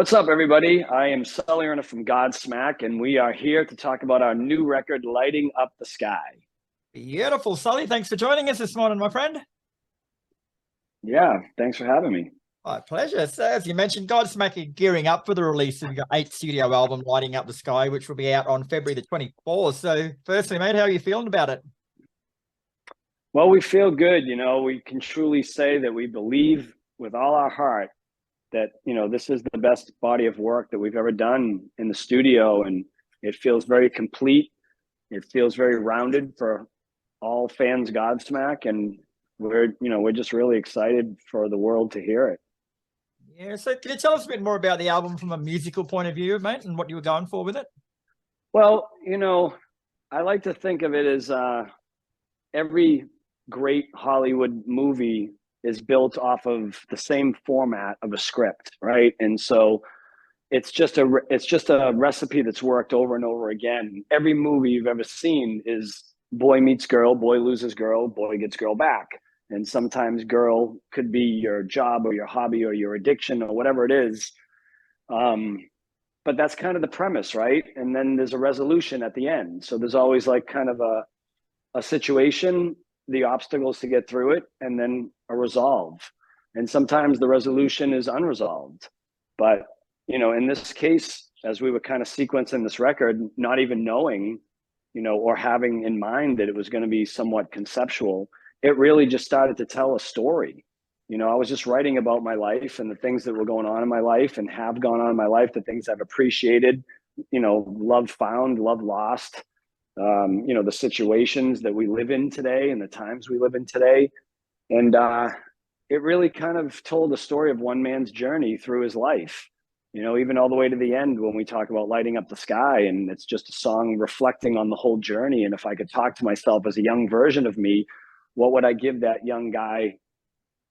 What's up, everybody? I am Sully Erna from Godsmack, and we are here to talk about our new record, Lighting Up the Sky. Beautiful, Sully. Thanks for joining us this morning, my friend. Yeah, thanks for having me. My pleasure. So, as you mentioned, Godsmack are gearing up for the release of your 8th studio album, Lighting Up the Sky, which will be out on February the 24th. So, firstly, mate, how are you feeling about it? Well, we feel good. We can truly say that we believe with all our heart that, this is the best body of work that we've ever done in the studio. And it feels very complete. It feels very rounded for all fans Godsmack. And we're just really excited for the world to hear it. Yeah, so can you tell us a bit more about the album from a musical point of view, mate, and what you were going for with it? Well, I like to think of it as every great Hollywood movie is built off of the same format of a script, right? And so it's just a recipe that's worked over and over again. Every movie you've ever seen is boy meets girl, boy loses girl, boy gets girl back. And sometimes girl could be your job or your hobby or your addiction or whatever it is. But that's kind of the premise, right? And then there's a resolution at the end. So there's always like kind of a situation, the obstacles to get through it, and then a resolve. And sometimes the resolution is unresolved. But, in this case, as we were kind of sequencing this record, not even knowing, or having in mind that it was going to be somewhat conceptual, it really just started to tell a story. I was just writing about my life and the things that were going on in my life and have gone on in my life, the things I've appreciated, love found, love lost, the situations that we live in today and the times we live in today. And it really kind of told the story of one man's journey through his life, even all the way to the end when we talk about lighting up the sky. And it's just a song reflecting on the whole journey. And if I could talk to myself as a young version of me, what would I give that young guy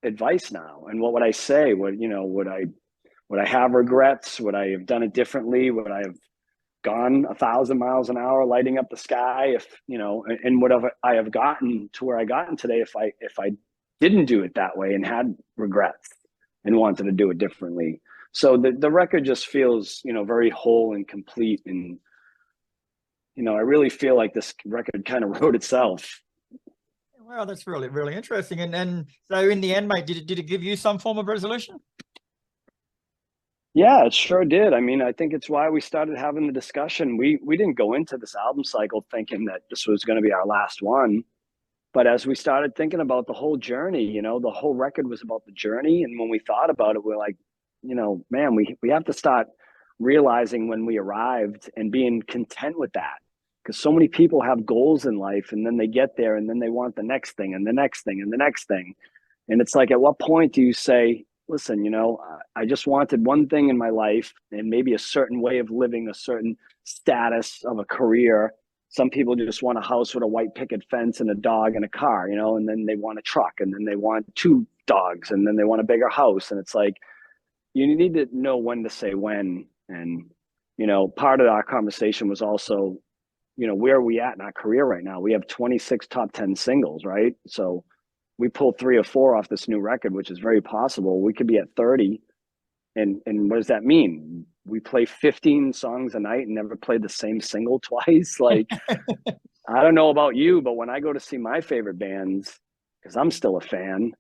advice now? And what would I say? Would I have regrets? Would I have done it differently? Would I have gone 1,000 miles an hour lighting up the sky? If and would I have gotten to where I gotten today if I didn't do it that way and had regrets and wanted to do it differently? So the record just feels very whole and complete. And I really feel like this record kind of wrote itself. Wow, that's really, really interesting. And so in the end, mate, did it give you some form of resolution? Yeah, it sure did. I mean, I think it's why we started having the discussion. We didn't go into this album cycle thinking that this was going to be our last one. But as we started thinking about the whole journey, the whole record was about the journey. And when we thought about it, we're like, man, we have to start realizing when we arrived and being content with that. Because so many people have goals in life and then they get there and then they want the next thing and the next thing and the next thing. And it's like, at what point do you say, listen, I just wanted one thing in my life and maybe a certain way of living, a certain status of a career. Some people just want a house with a white picket fence and a dog and a car, and then they want a truck and then they want 2 dogs and then they want a bigger house. And it's like, you need to know when to say when. And, part of our conversation was also, where are we at in our career right now? We have 26 top 10 singles, right? So we pulled 3 or 4 off this new record, which is very possible. We could be at 30. And what does that mean? We play 15 songs a night and never played the same single twice. Like, I don't know about you, but when I go to see my favorite bands, because I'm still a fan,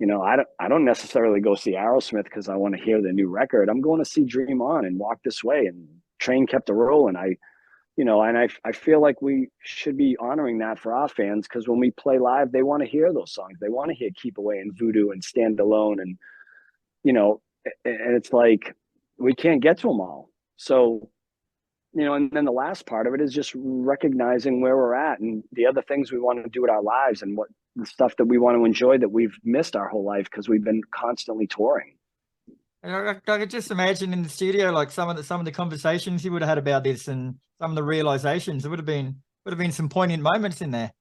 I don't necessarily go see Aerosmith because I want to hear the new record. I'm going to see Dream On and Walk This Way and Train Kept a Rolling. I feel like we should be honoring that for our fans, because when we play live, they want to hear those songs. They want to hear Keep Away and Voodoo and Stand Alone. And, and it's like, we can't get to them all. So, and then the last part of it is just recognizing where we're at and the other things we want to do with our lives and what the stuff that we want to enjoy that we've missed our whole life because we've been constantly touring. I could just imagine in the studio, like some of the conversations you would have had about this and some of the realizations. There would have been some poignant moments in there.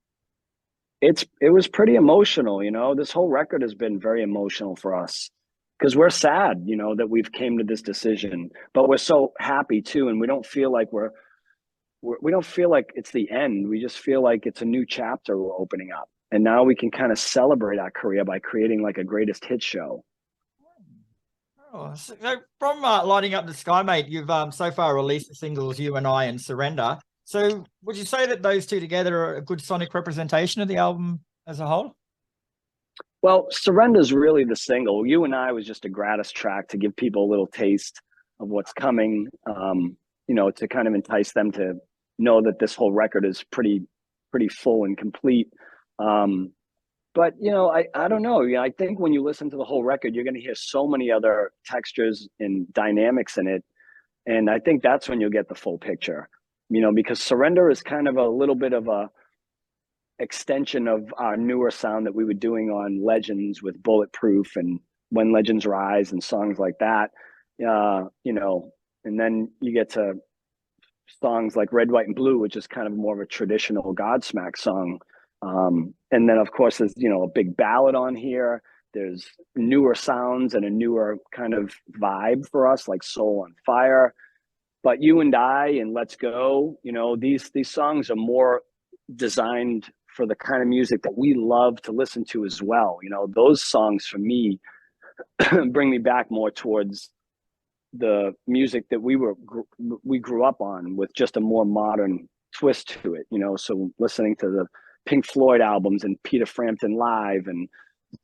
It was pretty emotional. This whole record has been very emotional for us because we're sad, that we've came to this decision, but we're so happy too. And we don't feel like we don't feel like it's the end. We just feel like it's a new chapter we're opening up. And now we can kind of celebrate our career by creating like a greatest hit show. Oh, so from Lighting Up the Sky, mate, you've so far released the singles You and I and Surrender. So would you say that those two together are a good sonic representation of the album as a whole? Well, Surrender's really the single. You and I was just a gratis track to give people a little taste of what's coming, to kind of entice them to know that this whole record is pretty full and complete. Um, but I don't know. I think when you listen to the whole record, you're going to hear so many other textures and dynamics in it, and I think that's when you'll get the full picture. Because Surrender is kind of a little bit of a extension of our newer sound that we were doing on Legends with Bulletproof and When Legends Rise and songs like that. And then you get to songs like Red, White, and Blue, which is kind of more of a traditional Godsmack song. And then, of course, there's, a big ballad on here. There's newer sounds and a newer kind of vibe for us, like Soul on Fire. But You and I and Let's Go, these songs are more designed for the kind of music that we love to listen to as well. Those songs for me bring me back more towards the music that we grew up on, with just a more modern twist to it. So listening to the Pink Floyd albums and Peter Frampton Live and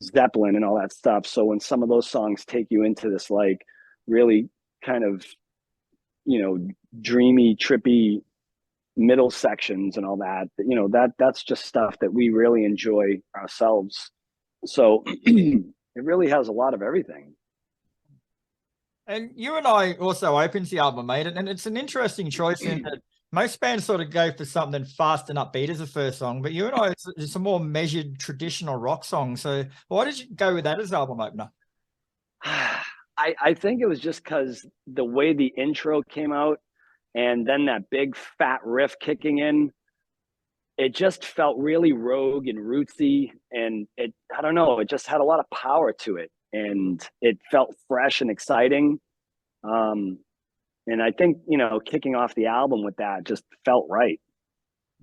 Zeppelin and all that stuff. So when some of those songs take you into this like really kind of dreamy, trippy middle sections and all that, that's just stuff that we really enjoy ourselves. So it really has a lot of everything. And You and I also opens the album, mate, and it's an interesting choice in that most bands sort of go for something fast and upbeat as a first song, but You and I, it's a more measured traditional rock song. So why did you go with that as album opener? I think it was just because the way the intro came out and then that big fat riff kicking in, it just felt really rogue and rootsy, and I don't know, it just had a lot of power to it, and it felt fresh and exciting. And I think, kicking off the album with that just felt right.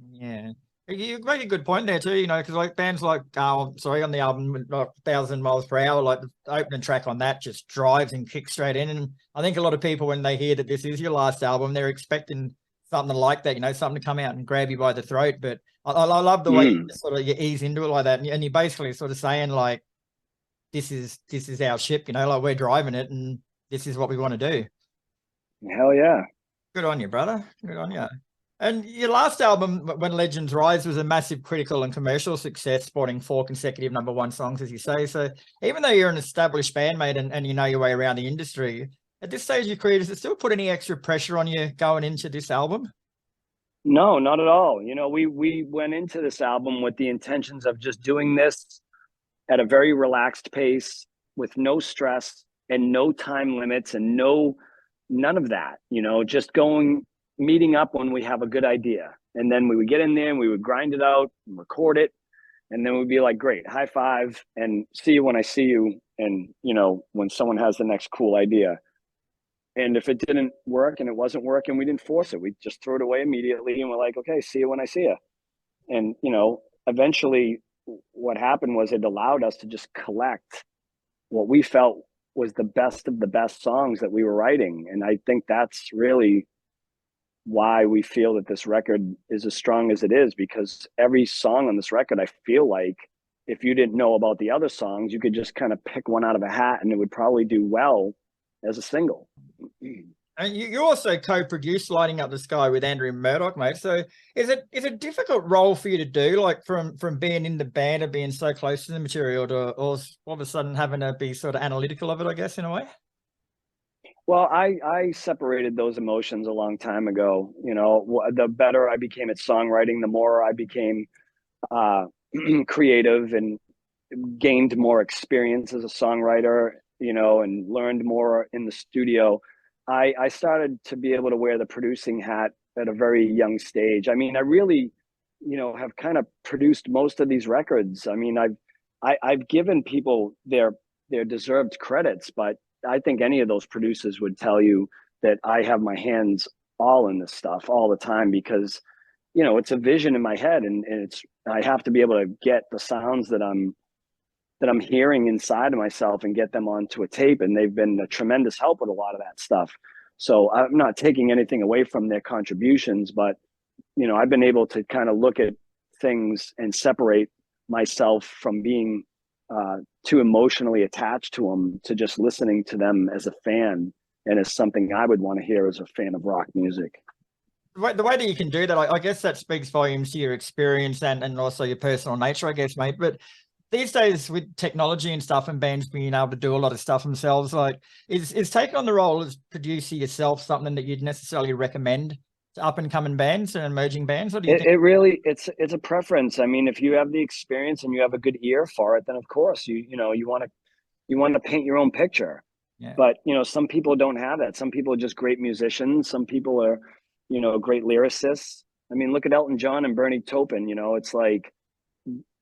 Yeah. You make a good point there too, because like bands like, on the album, 1,000 Miles Per Hour, like the opening track on that just drives and kicks straight in. And I think a lot of people, when they hear that this is your last album, they're expecting something like that, something to come out and grab you by the throat. But I love the way you sort of you ease into it like that. And you're basically sort of saying like, this is our ship, like we're driving it and this is what we want to do. Hell yeah. Good on you, brother. Good on you. And your last album, When Legends Rise, was a massive critical and commercial success, sporting 4 consecutive #1 songs, as you say. So even though you're an established bandmate and you know your way around the industry, at this stage of your career, does it still put any extra pressure on you going into this album? No, not at all. We went into this album with the intentions of just doing this at a very relaxed pace with no stress and no time limits and none of that, just meeting up when we have a good idea. And then we would get in there and we would grind it out and record it. And then we'd be like, great, high five and see you when I see you. And, when someone has the next cool idea. And if it didn't work and it wasn't working, we didn't force it. We just threw it away immediately. And we're like, okay, see you when I see you. And, eventually what happened was it allowed us to just collect what we felt was the best of the best songs that we were writing. And I think that's really why we feel that this record is as strong as it is, because every song on this record, I feel like if you didn't know about the other songs, you could just kind of pick one out of a hat and it would probably do well as a single. And you also co-produced Lighting Up the Sky with Andrew Murdoch, mate. So is it a difficult role for you to do, like from being in the band and being so close to the material or all of a sudden having to be sort of analytical of it, I guess, in a way? Well, I separated those emotions a long time ago. The better I became at songwriting, the more I became creative and gained more experience as a songwriter, and learned more in the studio. I started to be able to wear the producing hat at a very young stage. I mean, I really, have kind of produced most of these records. I mean, I've given people their deserved credits, but I think any of those producers would tell you that I have my hands all in this stuff all the time, because, it's a vision in my head, and I have to be able to get the sounds that I'm that I'm hearing inside of myself and get them onto a tape. And they've been a tremendous help with a lot of that stuff. So I'm not taking anything away from their contributions, but I've been able to kind of look at things and separate myself from being too emotionally attached to them, to just listening to them as a fan and as something I would want to hear as a fan of rock music. The way that you can do that, I guess that speaks volumes to your experience and also your personal nature, I guess, mate. But these days with technology and stuff and bands being able to do a lot of stuff themselves, like is taking on the role as producer yourself something that you'd necessarily recommend to up and coming bands and emerging bands? What do you think? It really, it's a preference. I mean, if you have the experience and you have a good ear for it, then of course you want to paint your own picture. Yeah. But some people don't have that. Some people are just great musicians. Some people are great lyricists. I mean, look at Elton John and Bernie Taupin. It's like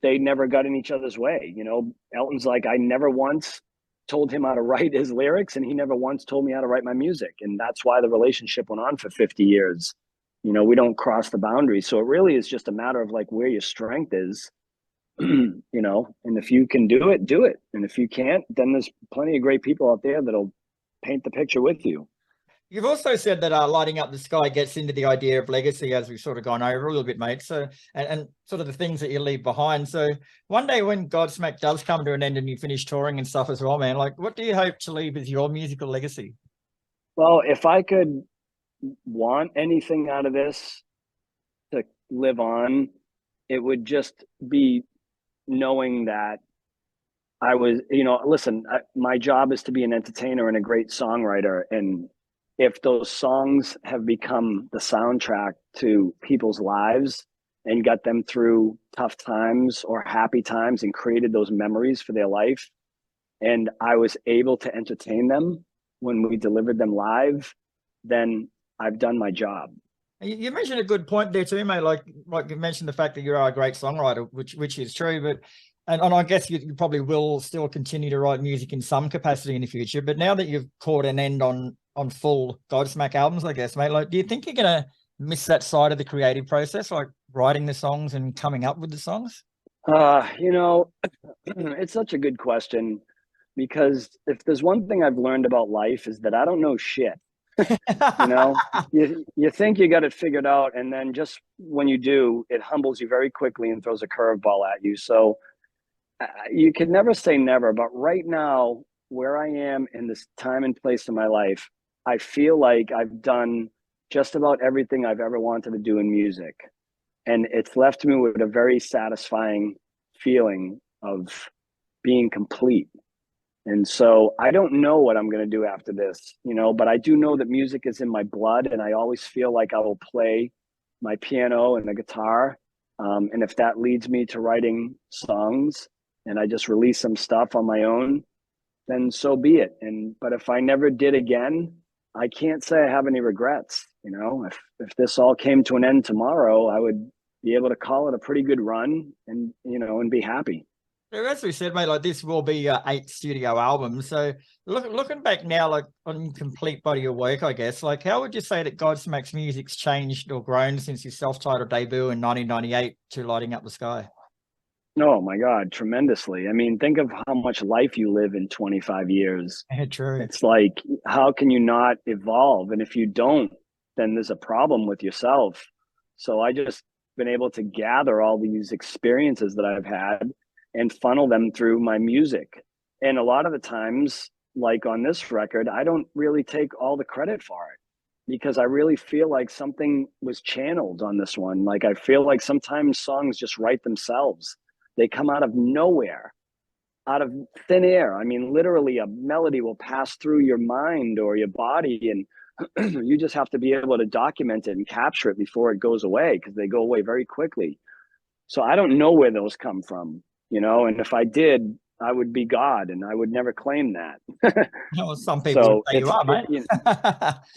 they never got in each other's way. Elton's like, I never once told him how to write his lyrics, and he never once told me how to write my music. And that's why the relationship went on for 50 years. We don't cross the boundaries. So it really is just a matter of like where your strength is, and if you can do it, do it. And if you can't, then there's plenty of great people out there that'll paint the picture with you. You've also said that lighting up the sky gets into the idea of legacy, as we've sort of gone over a little bit, mate. So, and sort of the things that you leave behind. So one day when Godsmack does come to an end and you finish touring and stuff as well, man, like what do you hope to leave as your musical legacy? Well, if I could want anything out of this to live on, it would just be knowing that I was, listen, my job is to be an entertainer and a great songwriter. And if those songs have become the soundtrack to people's lives and got them through tough times or happy times and created those memories for their life, and I was able to entertain them when we delivered them live, then I've done my job. You mentioned a good point there too, mate. Like you mentioned the fact that you are a great songwriter, which is true, but and I guess you probably will still continue to write music in some capacity in the future. But now that you've caught an end on full Godsmack albums, I guess, mate, like do you think you're gonna miss that side of the creative process, like writing the songs and coming up with the songs? It's such a good question, because if there's one thing I've learned about life is that I don't know shit. You think you got it figured out, and then just when you do, it humbles you very quickly and throws a curveball at you. So you can never say never, but right now, where I am in this time and place in my life, I feel like I've done just about everything I've ever wanted to do in music. And it's left me with a very satisfying feeling of being complete. And so I don't know what I'm going to do after this, but I do know that music is in my blood, and I always feel like I will play my piano and the guitar. And if that leads me to writing songs and I just release some stuff on my own, then so be it. But if I never did again, I can't say I have any regrets. If this all came to an end tomorrow, I would be able to call it a pretty good run and be happy. As we said, mate, like this will be 8 studio albums. So looking back now, like on complete body of work, I guess, like how would you say that Godsmack's music's changed or grown since your self-titled debut in 1998 to Lighting Up the Sky? Oh my God, tremendously. I mean, think of how much life you live in 25 years. Yeah, true. It's like, how can you not evolve? And if you don't, then there's a problem with yourself. So I just been able to gather all these experiences that I've had and funnel them through my music. And a lot of the times, like on this record, I don't really take all the credit for it, because I really feel like something was channeled on this one. Like I feel like sometimes songs just write themselves. They come out of nowhere, out of thin air. I mean, literally a melody will pass through your mind or your body, and you just have to be able to document it and capture it before it goes away, because they go away very quickly. So I don't know where those come from. And if I did, I would be God, and I would never claim that. Well, some people say you are, mate.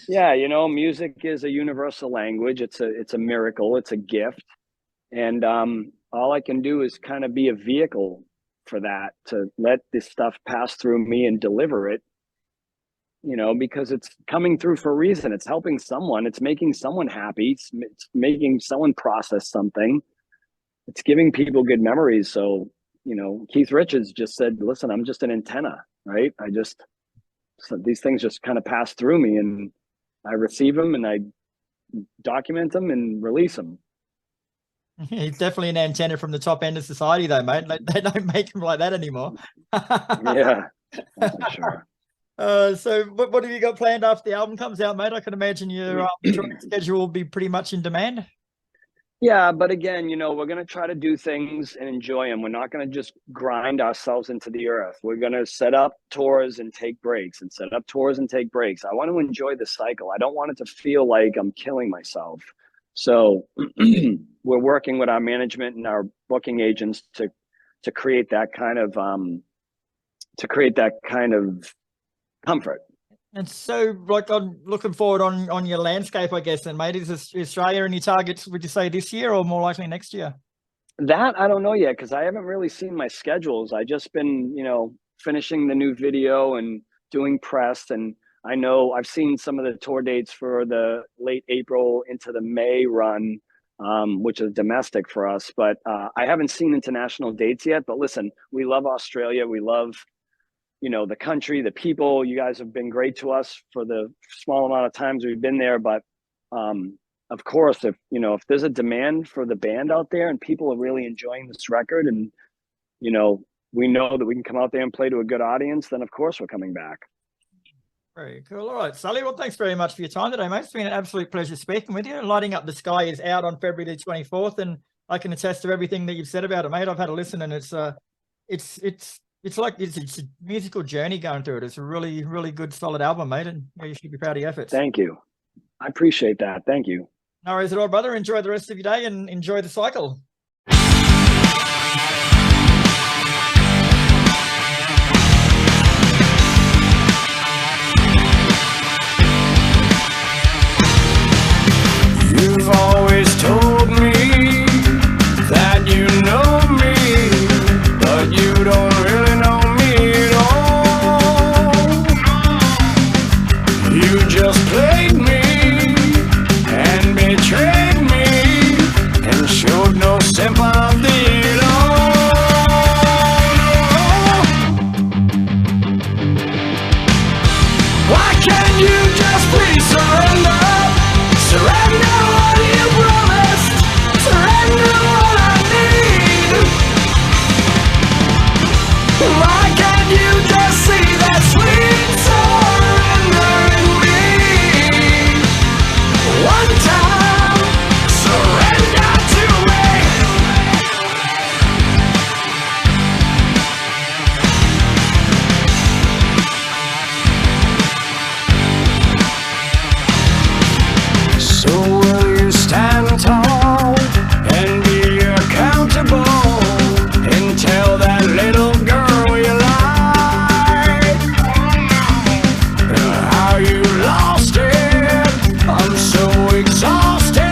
Yeah, music is a universal language. It's a miracle. It's a gift, and all I can do is kind of be a vehicle for that, to let this stuff pass through me and deliver it. Because it's coming through for a reason. It's helping someone. It's making someone happy. It's making someone process something. It's giving people good memories. So Keith Richards just said, listen, I'm just an antenna, right? So these things just kind of pass through me, and I receive them and I document them and release them. He's definitely an antenna from the top end of society, though, mate. They don't make him like that anymore. Yeah, that's for sure. So what have you got planned after the album comes out, mate? I can imagine your touring schedule will be pretty much in demand. Yeah, but again, we're going to try to do things and enjoy them. We're not going to just grind ourselves into the earth. We're going to set up tours and take breaks and set up tours and take breaks. I want to enjoy the cycle. I don't want it to feel like I'm killing myself. So we're working with our management and our booking agents to create that kind of comfort. And so, like, I'm looking forward on your landscape, I guess, and mate, is Australia any targets, would you say, this year or more likely next year? That I don't know yet, because I haven't really seen my schedules. I just been, finishing the new video and doing press. And I know I've seen some of the tour dates for the late April into the May run, which is domestic for us. But I haven't seen international dates yet. But listen, we love Australia. We love the country, the people. You guys have been great to us for the small amount of times we've been there. But of course, if there's a demand for the band out there and people are really enjoying this record, and we know that we can come out there and play to a good audience, then of course we're coming back. Very cool. All right, Sully. Well, thanks very much for your time today, mate. It's been an absolute pleasure speaking with you. Lighting Up the Sky is out on February the 24th, and I can attest to everything that you've said about it, mate. I've had a listen, and it's a musical journey going through it. It's a really, really good, solid album, mate, and you should be proud of your efforts. Thank you. I appreciate that. Thank you. No worries at all, brother. Enjoy the rest of your day and enjoy the cycle. You've always told me that you know me, but you don't really know me at all. You just played me and betrayed me and showed no sympathy at all. Why can't you just please surrender? Surrender what you promised. Surrender what I need. Why can't you just see that sweet surrender in me? One time, surrender to me. So will you stand tall and be accountable and tell that little girl you like how you lost it? I'm so exhausted,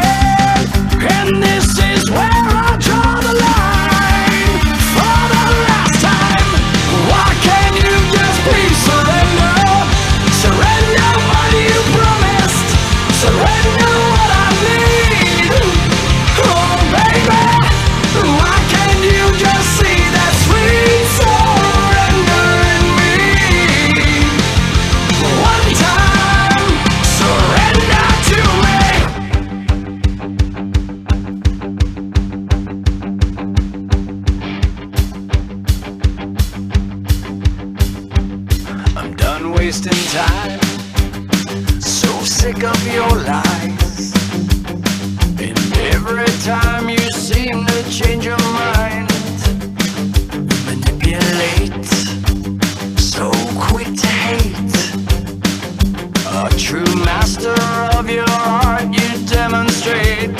and this is where I draw the line. For the last time, why can't you just please surrender? Surrender what you promised. Surrender what I need. Oh baby, why can't you just see that sweet surrender in me? One time, surrender to me. I'm done wasting time. So sick of your lies, and every time you seem to change your mind, manipulate, so quick to hate. A true master of your art you demonstrate.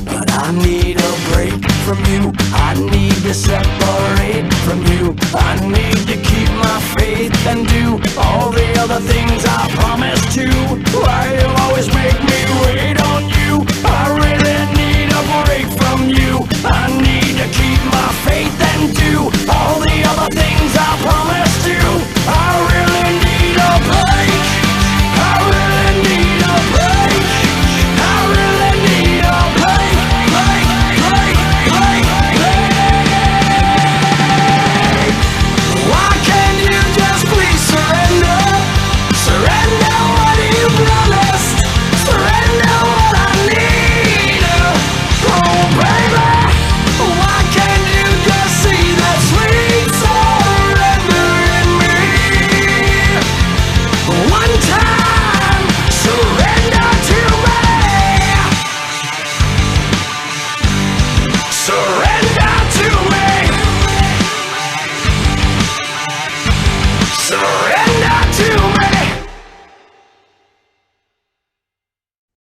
But I need a break from you. I need to separate from you. I need to keep my faith and do all the other things I promised to. Why